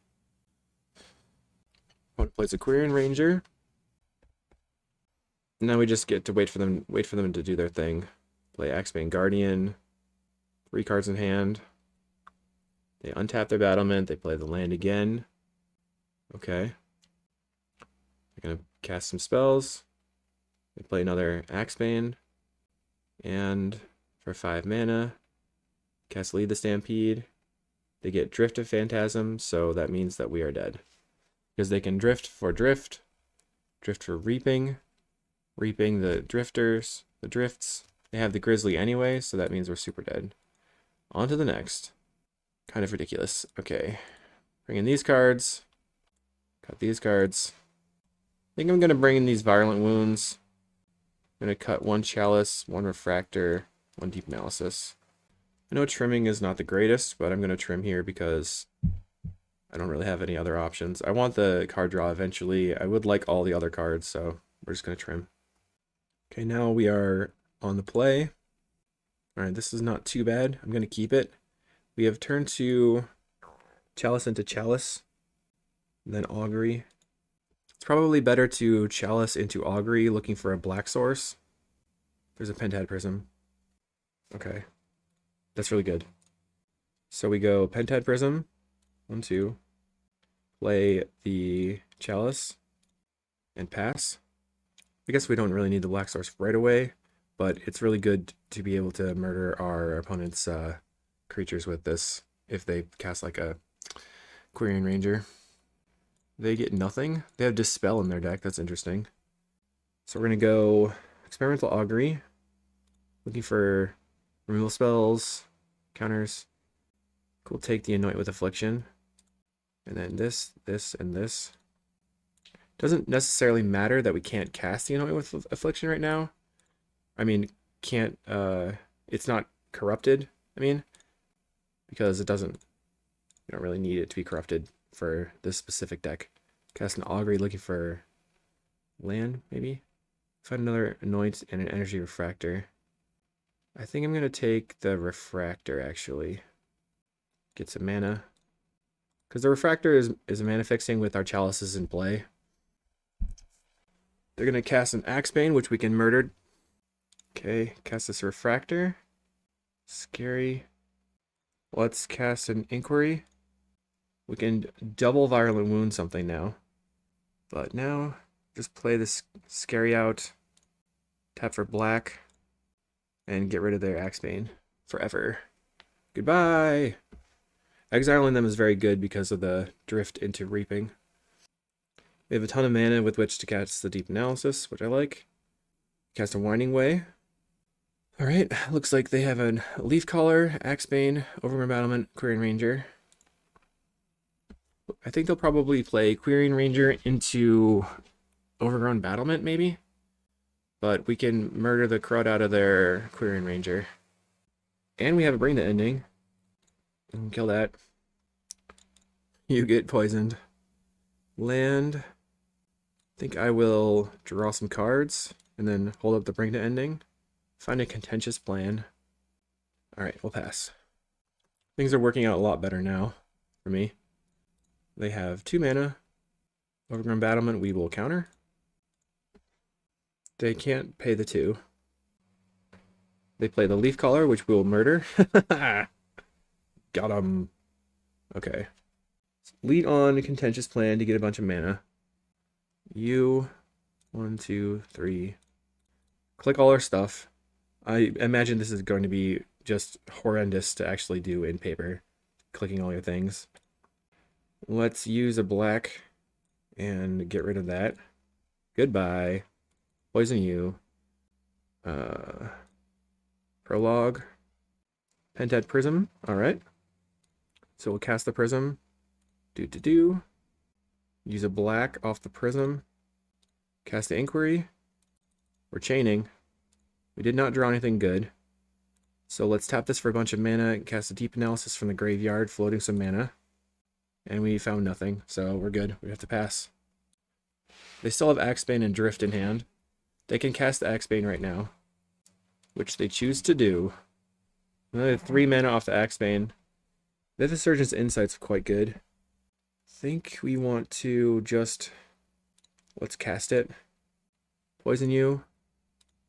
Opponent plays a Quirion Ranger. Now we just get to wait for them to do their thing. Play Axebane Guardian. 3 cards in hand. They untap their battlement. They play the land again. Okay. They're gonna cast some spells. They play another Axebane. And for 5 mana, cast Lead the Stampede. They get Drift of Phantasm, so that means that we are dead. Because they can drift for Reaping, Reaping the Drifters, the Drifts. They have the Grizzly anyway, so that means we're super dead. On to the next. Kind of ridiculous. Okay. Bring in these cards. Cut these cards. I think I'm going to bring in these Violent Wounds. I'm going to cut 1 Chalice, 1 Refractor, 1 Deep Analysis. I know trimming is not the greatest, but I'm going to trim here because I don't really have any other options. I want the card draw eventually. I would like all the other cards, so we're just going to trim. Okay, now we are on the play. All right, this is not too bad. I'm going to keep it. We have turn 2 Chalice into Chalice, then Augury. It's probably better to Chalice into Augury, looking for a black source. There's a Pentad Prism. Okay. That's really good. So we go Pentad Prism, 1, 2, play the Chalice, and pass. I guess we don't really need the black source right away, but it's really good to be able to murder our opponent's creatures with this if they cast like a Quirion Ranger. They get nothing. They have Dispel in their deck. That's interesting. So we're going to go Experimental Augury, looking for removal spells, counters. We'll take the Anoint with Affliction. And then this, and this. Doesn't necessarily matter that we can't cast the Anoint with Affliction right now. I mean, can't, it's not corrupted, because it doesn't, you don't really need it to be corrupted for this specific deck. Cast an Augury looking for land, maybe? Find another Anoint and an Energy Refractor. I think I'm going to take the Refractor, actually. Get some mana. Because the Refractor is mana fixing with our Chalices in play. They're going to cast an Axebane, which we can murder. Okay, cast this Refractor. Scary. Let's cast an Inquiry. We can double Violent Wound something now. But now, just play this Scary out. Tap for black. And get rid of their Axebane forever. Goodbye! Exiling them is very good because of the drift into Reaping. We have a ton of mana with which to cast the Deep Analysis, which I like. Cast a Winding Way. Alright, looks like they have a Leaf Caller, Axebane, Overgrown Battlement, Quirion Ranger. I think they'll probably play Quirion Ranger into Overgrown Battlement, maybe? But we can murder the crud out of their Quirion Ranger. And we have a Bring the Ending. Kill that. You get poisoned. Land. I think I will draw some cards and then hold up the Bring to Ending. Find a Contentious Plan. Alright, we'll pass. Things are working out a lot better now for me. They have 2 mana. Overgrown Battlement we will counter. They can't pay the 2. They play the Leaf Caller, which we will murder. Got him. Okay. Lead on Contentious Plan to get a bunch of mana. You, 1, 2, 3. Click all our stuff. I imagine this is going to be just horrendous to actually do in paper. Clicking all your things. Let's use a black and get rid of that. Goodbye. Poison you. Prologue. Pentad Prism. Alright. So we'll cast the Prism. Use a black off the Prism. Cast the Inquiry. We're chaining. We did not draw anything good. So let's tap this for a bunch of mana and cast a Deep Analysis from the graveyard, floating some mana. And we found nothing, so we're good. We have to pass. They still have Axebane and Drift in hand. They can cast the Axebane right now, which they choose to do. Another 3 mana off the Axebane. The Surgeon's Insight's quite good. I think we want to just... let's cast it. Poison you.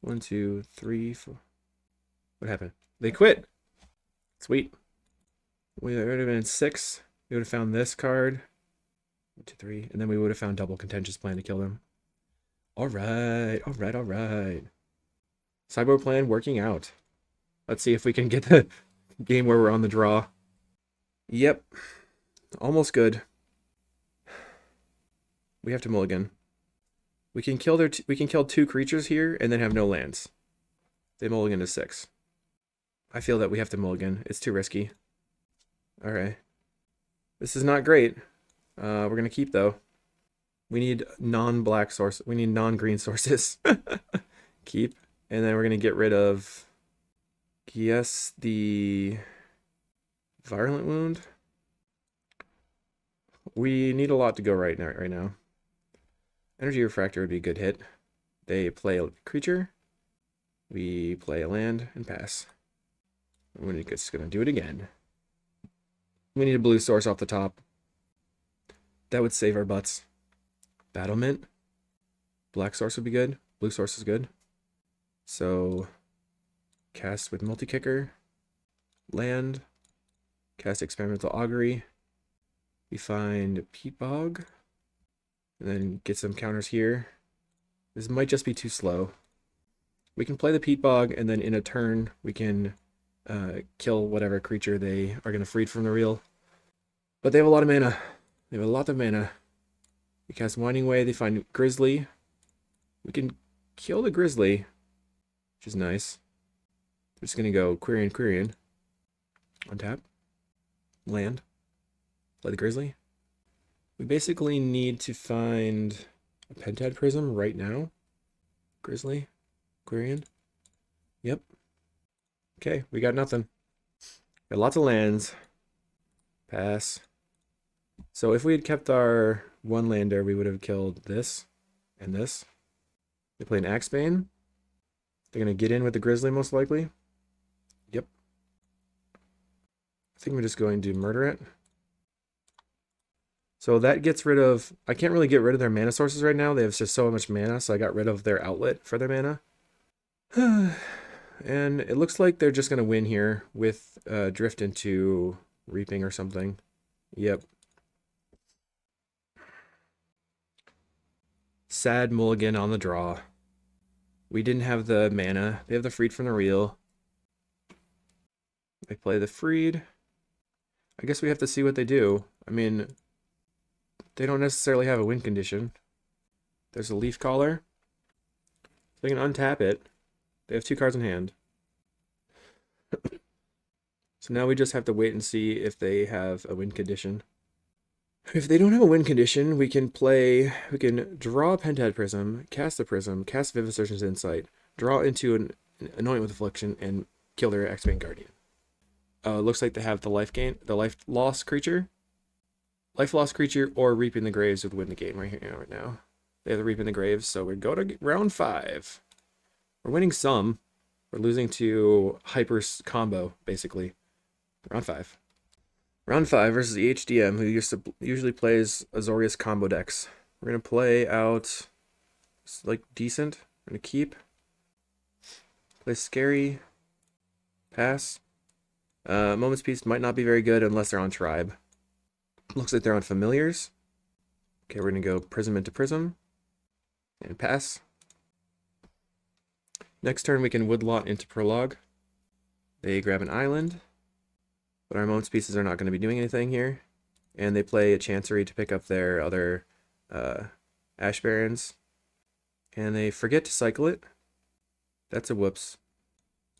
1, 2, 3, 4. What happened? They quit! Sweet. We would have been 6. We would have found this card. 1, 2, 3. And then we would have found double Contentious Plan to kill them. Alright, alright, alright. Sideboard plan working out. Let's see if we can get the game where we're on the draw. Yep. Almost good. We have to mulligan. We can kill we can kill 2 creatures here and then have no lands. They mulligan to 6. I feel that we have to mulligan. It's too risky. Alright. This is not great. We're gonna keep though. We need non-black source. We need non-green sources. Keep. And then we're gonna get rid of, yes, the Virulent Wound. We need a lot to go right now. Energy Refractor would be a good hit. They play a creature. We play a land and pass. We're just gonna do it again. We need a blue source off the top. That would save our butts. Battlement. Black source would be good. Blue source is good. So, cast with Multi-Kicker. Land. Cast Experimental Augury. We find Peat Bog. And then get some counters here. This might just be too slow. We can play the Peat Bog, and then in a turn, we can kill whatever creature they are going to freed from the reel. But they have a lot of mana. They have a lot of mana. We cast Winding Way, they find Grizzly. We can kill the Grizzly, which is nice. We're just going to go Quirion. Untap. Land. Play the Grizzly. We basically need to find a Pentad Prism right now. Grizzly. Quirion. Yep. Okay, we got nothing. Got lots of lands. Pass. So if we had kept our 1-lander, we would have killed this and this. They play an Axebane. They're going to get in with the Grizzly most likely. Yep. I think we're just going to murder it. So that gets rid of... I can't really get rid of their mana sources right now. They have just so much mana, so I got rid of their outlet for their mana. And it looks like they're just going to win here with Drift into Reaping or something. Yep. Sad mulligan on the draw. We didn't have the mana. They have the Freed from the Reel. They play the Freed. I guess we have to see what they do. I mean, they don't necessarily have a win condition. There's a Leaf Caller. They can untap it. They have 2 cards in hand. So now we just have to wait and see if they have a win condition. If they don't have a win condition, we can draw a Pentad Prism, cast the Prism, cast Vivisection's Insight, draw into an Anoint with Affliction, and kill their Axebane Guardian. Looks like they have the life loss creature. Life loss creature or Reaping the Graves would win the game right now. They have the Reaping the Graves, so we go to round 5. We're winning some. We're losing to Hyper Combo, basically. Round 5. Round 5 versus the HDM, who usually plays Azorius combo decks. We're going to play out, like, decent. We're going to keep. Play Scary. Pass. Moment's Peace might not be very good unless they're on Tribe. Looks like they're on Familiars. Okay, we're going to go Prism into Prism. And pass. Next turn we can Woodlot into Prologue. They grab an island. But our Moment's Pieces are not going to be doing anything here. And they play a Chancery to pick up their other Ash Barrens. And they forget to cycle it. That's a whoops.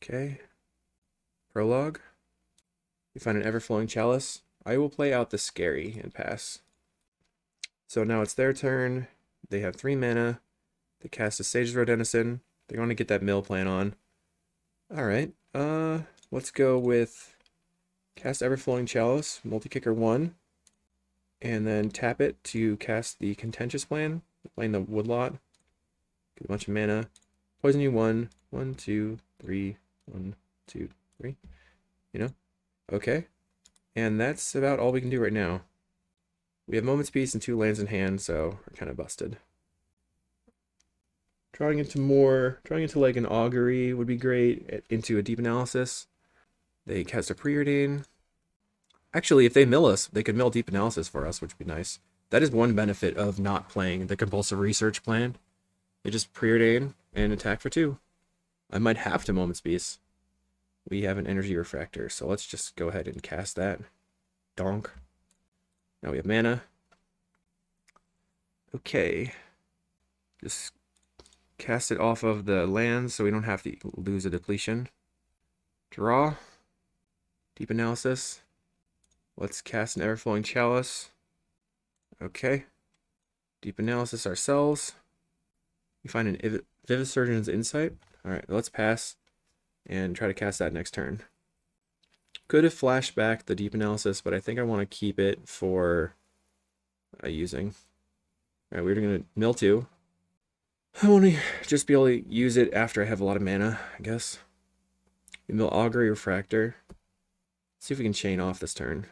Okay. Prologue. We find an Everflowing Chalice. I will play out the Scary and pass. So now it's their turn. They have 3 mana. They cast a Sage's Row Denizen. They're going to get that mill plan on. Alright. Let's go with cast Everflowing Chalice, Multi-Kicker 1. And then tap it to cast the Contentious Plan. Playing the Woodlot. Get a bunch of mana. Poison you 1. 1, 2, 3. 1, 2, 3. You know? Okay. And that's about all we can do right now. We have Moment's Peace and 2 lands in hand, so we're kind of busted. Drawing into like an Augury would be great, into a Deep Analysis. They cast a Preordain. Actually, if they mill us, they could mill Deep Analysis for us, which would be nice. That is one benefit of not playing the Compulsive Research plan. They just Preordain and attack for 2. I might have to Moment's Peace. We have an Energy Refractor, so let's just go ahead and cast that. Donk. Now we have mana. Okay. Just cast it off of the lands so we don't have to lose a depletion. Draw. Deep Analysis. Let's cast an Everflowing Chalice. Okay. Deep Analysis ourselves. We find an Vivisurgeon's Insight. Alright, let's pass and try to cast that next turn. Could have flashed back the Deep Analysis, but I think I want to keep it for using. Alright, we're going to mill 2. I want to just be able to use it after I have a lot of mana, I guess. We mill Augury Refractor. Let's see if we can chain off this turn.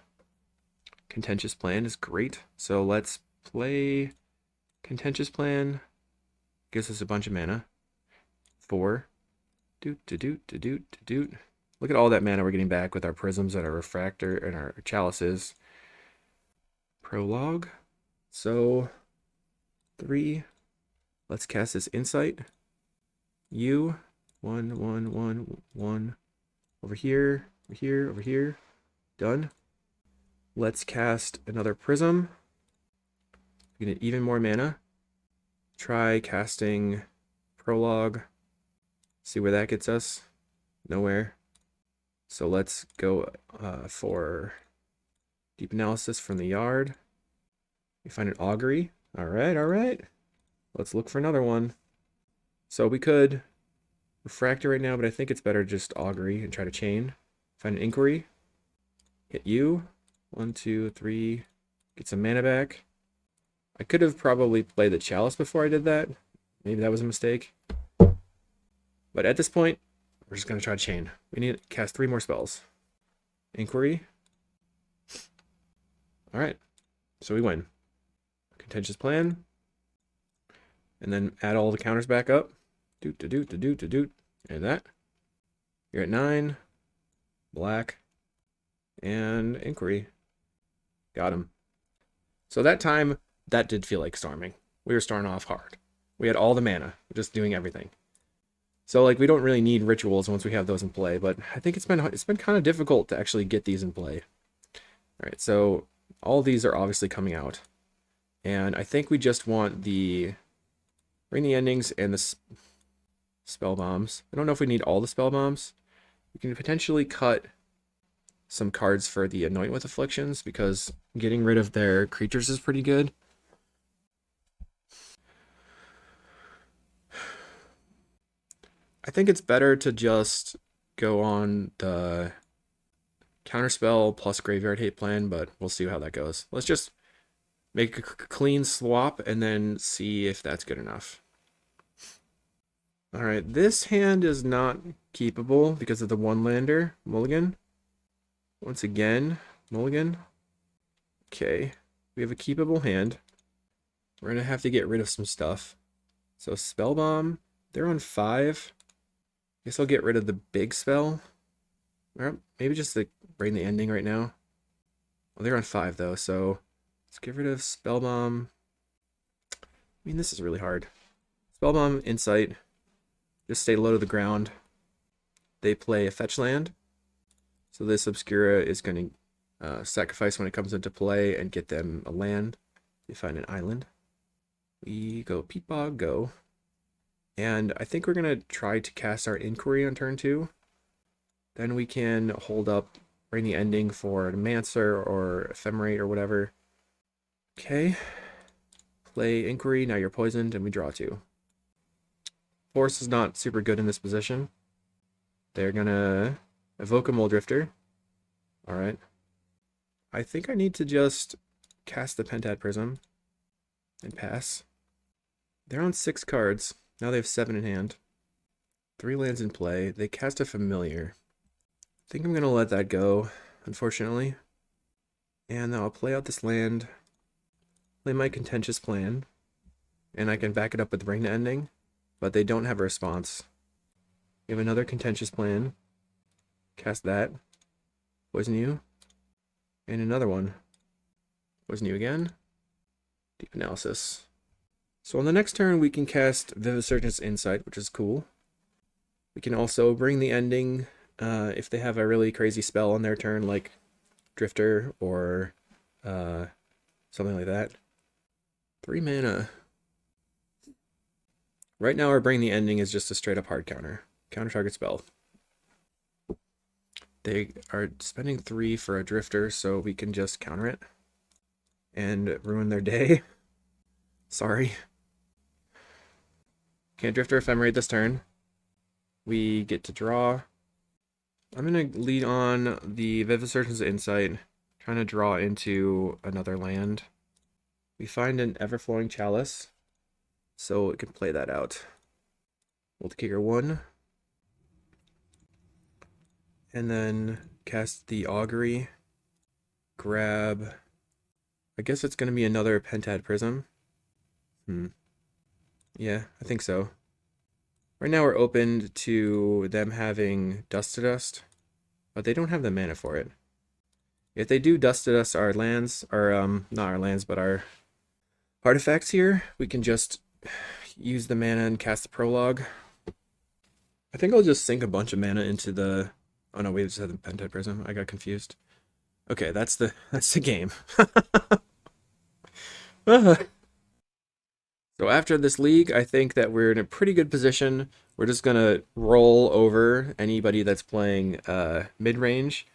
Contentious Plan is great. So let's play Contentious Plan. Gives us a bunch of mana. 4. Doot. Look at all that mana we're getting back with our prisms and our refractor and our chalices. Prologue. So 3. Let's cast this Insight. 1. Over here. Over here. Done. Let's cast another Prism. We get even more mana. Try casting Prologue. See where that gets us. Nowhere. So let's go for Deep Analysis from the yard. We find an Augury. Alright. Let's look for another one. So we could Refractor right now, but I think it's better just Augury and try to chain. Find an Inquiry. Hit you. 1, 2, 3. Get some mana back. I could have probably played the Chalice before I did that. Maybe that was a mistake. But at this point, we're just going to try to chain. We need to cast 3 more spells. Inquiry. Alright. So we win. Contentious Plan. And then add all the counters back up. Doot. And that. You're at 9. Black. And Inquiry. Got him. So that time, that did feel like storming. We were starting off hard. We had all the mana, just doing everything. So like we don't really need rituals once we have those in play, but I think it's been kind of difficult to actually get these in play. All right, so all these are obviously coming out, and I think we just want the Ring the Endings and the Spell Bombs. I don't know if we need all the Spell Bombs. We can potentially cut some cards for the Anoint with Afflictions because getting rid of their creatures is pretty good. I think it's better to just go on the Counterspell plus Graveyard Hate plan, but we'll see how that goes. Let's just make a clean swap and then see if that's good enough. Alright, this hand is not keepable because of the one-lander. Mulligan. Once again, Mulligan. Okay, we have a keepable hand. We're going to have to get rid of some stuff. So Spell Bomb, they're on 5. Guess I'll get rid of the big spell. Or maybe just bring the ending right now. Well, they're on 5 though, so let's get rid of Spell Bomb. I mean, this is really hard. Spell Bomb, Insight. Just stay low to the ground. They play a fetch land. So this Obscura is going to sacrifice when it comes into play and get them a land. They find an island. We go Peat Bog, go. And I think we're going to try to cast our Inquiry on turn 2. Then we can hold up, bring the ending for an Mancer or Ephemerate or whatever. Okay. Play Inquiry, now you're poisoned, and we draw 2. Force is not super good in this position. They're going to evoke a Muldrifter. Alright. I think I need to just cast the Pentad Prism and pass. They're on 6 cards. Now they have 7 in hand. 3 lands in play. They cast a Familiar. I think I'm going to let that go, unfortunately. And now I'll play out this land. Play my Contentious Plan. And I can back it up with Ring to Ending. But they don't have a response. We have another Contentious Plan. Cast that. Poison you. And another one. Poison you again. Deep Analysis. So on the next turn, we can cast Vivisurgent's Insight, which is cool. We can also bring the ending if they have a really crazy spell on their turn, like Drifter or something like that. 3 mana. Right now, our Bring the Ending is just a straight up hard counter. Counter target spell. They are spending 3 for a Drifter, so we can just counter it and ruin their day. Sorry. Can't Drifter Ephemerate this turn. We get to draw. I'm going to lead on the Vivisurgence Insight, trying to draw into another land. We find an Everflowing Chalice, so it can play that out. We'll kicker 1. And then cast the Augury. Grab... I guess it's going to be another Pentad Prism. Yeah, I think so. Right now we're open to them having Dust to Dust, but they don't have the mana for it. If they do Dust to Dust our lands, or not our lands, but our artifacts here, we can just use the mana and cast the Prologue. I think I'll just sink a bunch of mana into the... Oh no, wait, it said the Pentad Prism. I got confused. Okay, that's the game. So after this league, I think that we're in a pretty good position. We're just gonna roll over anybody that's playing mid-range,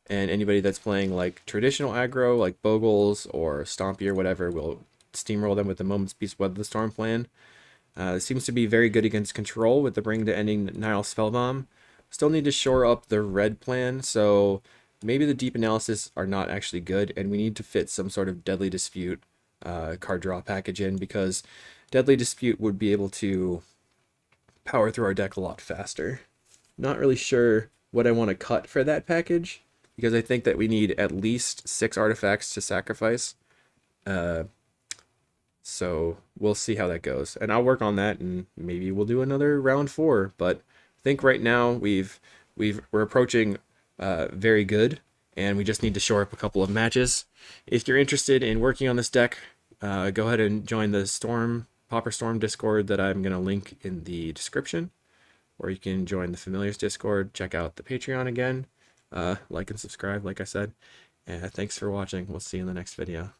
and anybody that's playing like traditional aggro, like Bogles or Stompy or whatever. We'll steamroll them with the Moment's Peace Weather the Storm plan. It seems to be very good against control with the Bring to Ending Nile Spellbomb. Still need to shore up the red plan, so maybe the Deep Analysis are not actually good, and we need to fit some sort of Deadly Dispute card draw package in, because Deadly Dispute would be able to power through our deck a lot faster. Not really sure what I want to cut for that package, because I think that we need at least 6 artifacts to sacrifice. So we'll see how that goes, and I'll work on that, and maybe we'll do another round 4. But I think right now we're approaching very good, and we just need to shore up a couple of matches. If you're interested in working on this deck, go ahead and join the Pauper Storm Discord that I'm going to link in the description, or you can join the Familiars Discord. Check out the Patreon again. Like and subscribe, like I said. And thanks for watching. We'll see you in the next video.